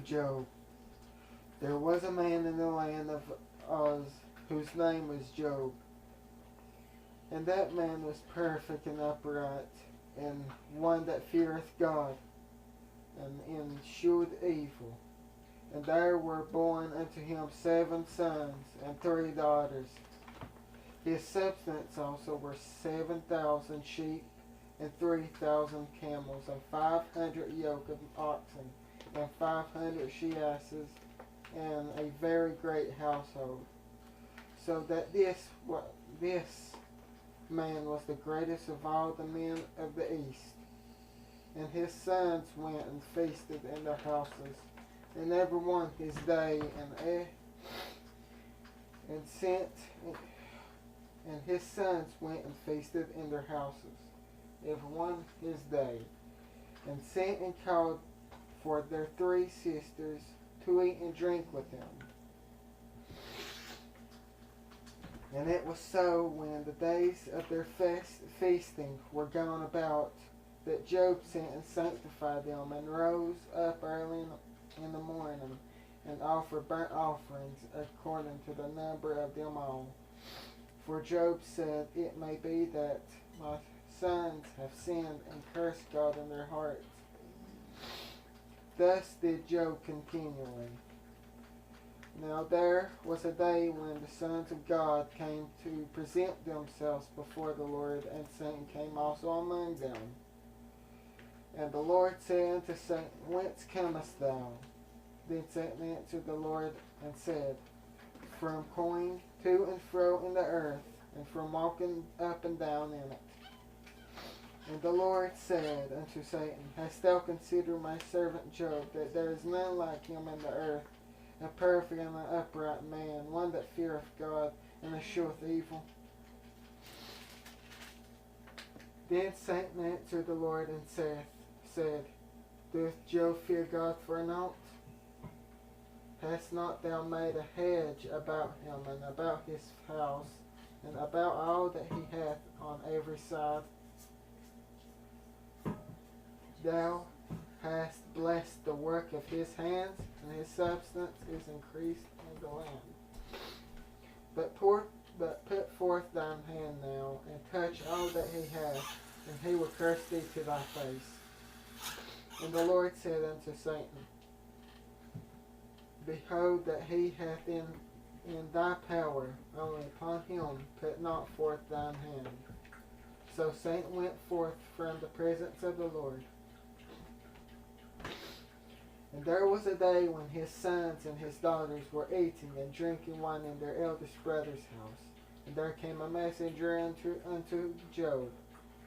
Job. There was a man in the land of Uz whose name was Job, and that man was perfect and upright, and one that feareth God, and eschewed evil. And there were born unto him 7 sons and 3 daughters. His substance also were 7,000 sheep, and 3,000 camels, and 500 yoke of oxen, and 500 she asses, and a very great household. So that this man was the greatest of all the men of the east. And his sons went and feasted in their houses, and every one his day, and his sons went and feasted in their houses, every one his day, and sent and called for their 3 sisters to eat and drink with them. And it was so, when the days of their feasting were gone about, that Job sent and sanctified them, and rose up early in the morning, and offered burnt offerings according to the number of them all. For Job said, It may be that my sons have sinned and cursed God in their hearts. Thus did Job continually. Now there was a day when the sons of God came to present themselves before the Lord, and Satan came also among them. And the Lord said unto Satan, Whence comest thou? Then Satan answered the Lord and said, From going to and fro in the earth, and from walking up and down in it. And the Lord said unto Satan, Hast thou considered my servant Job, that there is none like him in the earth, a perfect and an upright man, one that feareth God and escheweth evil? Then Satan answered the Lord and said, Doth Job fear God for naught? Hast not thou made a hedge about him, and about his house, and about all that he hath on every side? Thou hast blessed the work of his hands, and his substance is increased in the land. But put forth thine hand now, and touch all that he hath, and he will curse thee to thy face. And the Lord said unto Satan, Behold that he hath in thy power, only upon him put not forth thine hand. So Satan went forth from the presence of the Lord. And there was a day when his sons and his daughters were eating and drinking wine in their eldest brother's house. And there came a messenger unto Job,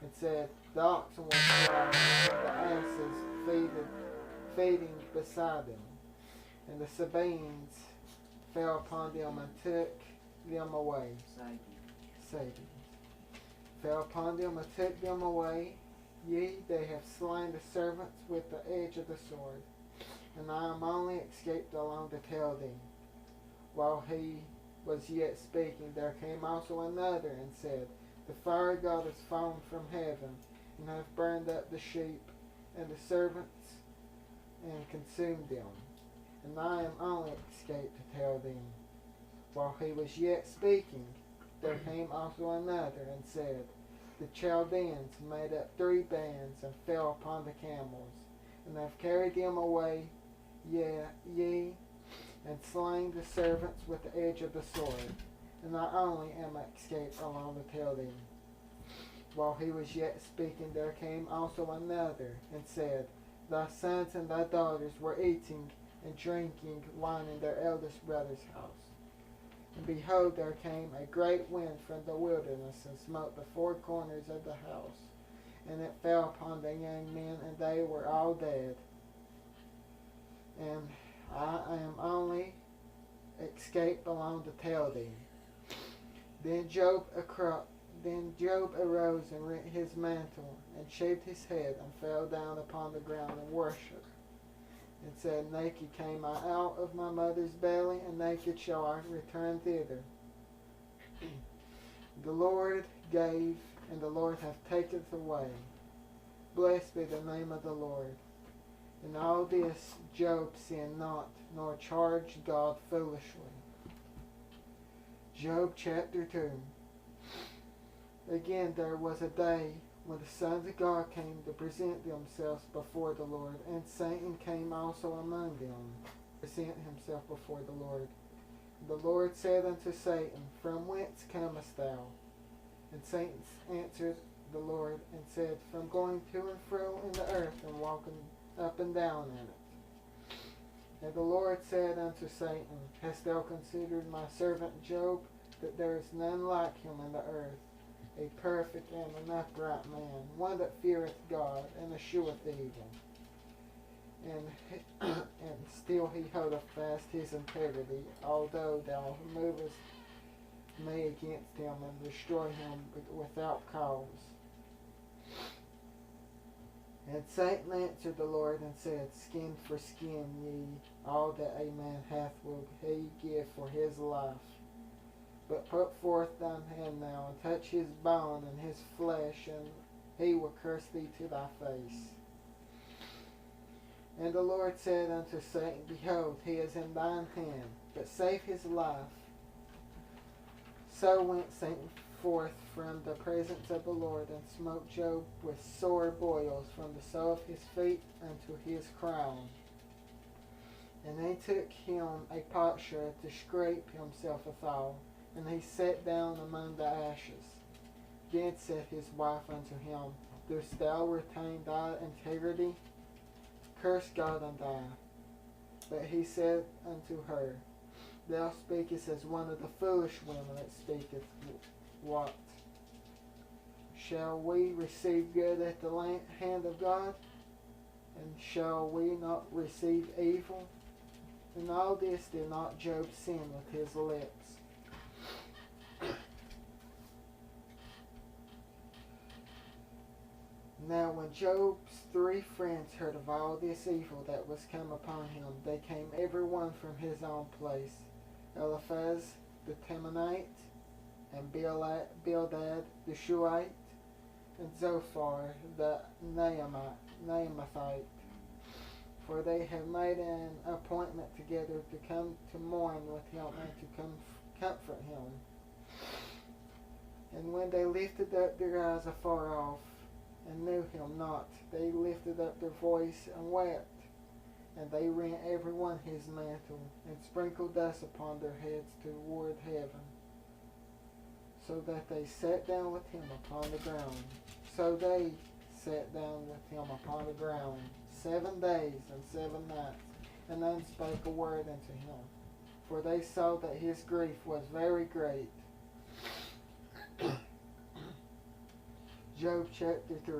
and said, The oxen were slaughtered, and the asses feeding beside them. And the Sabaeans fell upon them and took them away. Sabaeans fell upon them and took them away. Yea, they have slain the servants with the edge of the sword. And I am only escaped along to tell thee. While he was yet speaking, there came also another and said, The fire of God is fallen from heaven, and hath burned up the sheep and the servants, and consumed them. And I am only escaped to tell thee. While he was yet speaking, there came also another and said, The Chaldeans made up 3 bands, and fell upon the camels, and have carried them away, yea, and slain the servants with the edge of the sword. And I only am escaped along to tell thee. While he was yet speaking, there came also another, and said, Thy sons and thy daughters were eating and drinking wine in their eldest brother's house. And behold, there came a great wind from the wilderness, and smote the 4 corners of the house. And it fell upon the young men, and they were all dead. And I am only escaped along to tell thee. Then Job arose and rent his mantle, and shaved his head, and fell down upon the ground and worshipped, and said, Naked came I out of my mother's belly, and naked shall I return thither. The Lord gave, and the Lord hath taken away. Blessed be the name of the Lord. In all this Job sinned not, nor charged God foolishly. Job chapter 2. Again there was a day when the sons of God came to present themselves before the Lord, and Satan came also among them, to present himself before the Lord. The Lord said unto Satan, From whence comest thou? And Satan answered the Lord, and said, From going to and fro in the earth, and walking up and down in it. And the Lord said unto Satan, Hast thou considered my servant Job, that there is none like him in the earth, a perfect and an upright man, one that feareth God, and escheweth evil. And still he holdeth fast his integrity, although thou movest me against him, and destroy him without cause. And Satan answered the Lord and said, Skin for skin, ye, all that a man hath will he give for his life. But put forth thine hand now, and touch his bone and his flesh, and he will curse thee to thy face. And the Lord said unto Satan, Behold, he is in thine hand, but save his life. So went Satan forth from the presence of the Lord, and smote Job with sore boils from the sole of his feet unto his crown. And they took him a potsherd to scrape himself withal, and he sat down among the ashes. Then said his wife unto him, Dost thou retain thy integrity? Curse God and die. But he said unto her, Thou speakest as one of the foolish women that speaketh. What? Shall we receive good at the hand of God? And shall we not receive evil? In all this did not Job sin with his lips. Now when Job's 3 friends heard of all this evil that was come upon him, they came every one from his own place. Eliphaz the Temanite, and Bildad the Shuhite, and Zophar the Naamathite. For they had made an appointment together to come to mourn with him and to comfort him. And when they lifted up their eyes afar off, and knew him not, they lifted up their voice and wept. And they rent every one his mantle, and sprinkled dust upon their heads toward heaven, so that they sat down with him upon the ground. So they sat down with him upon the ground 7 days and 7 nights, and none spake a word unto him, for they saw that his grief was very great. Job chapter 3.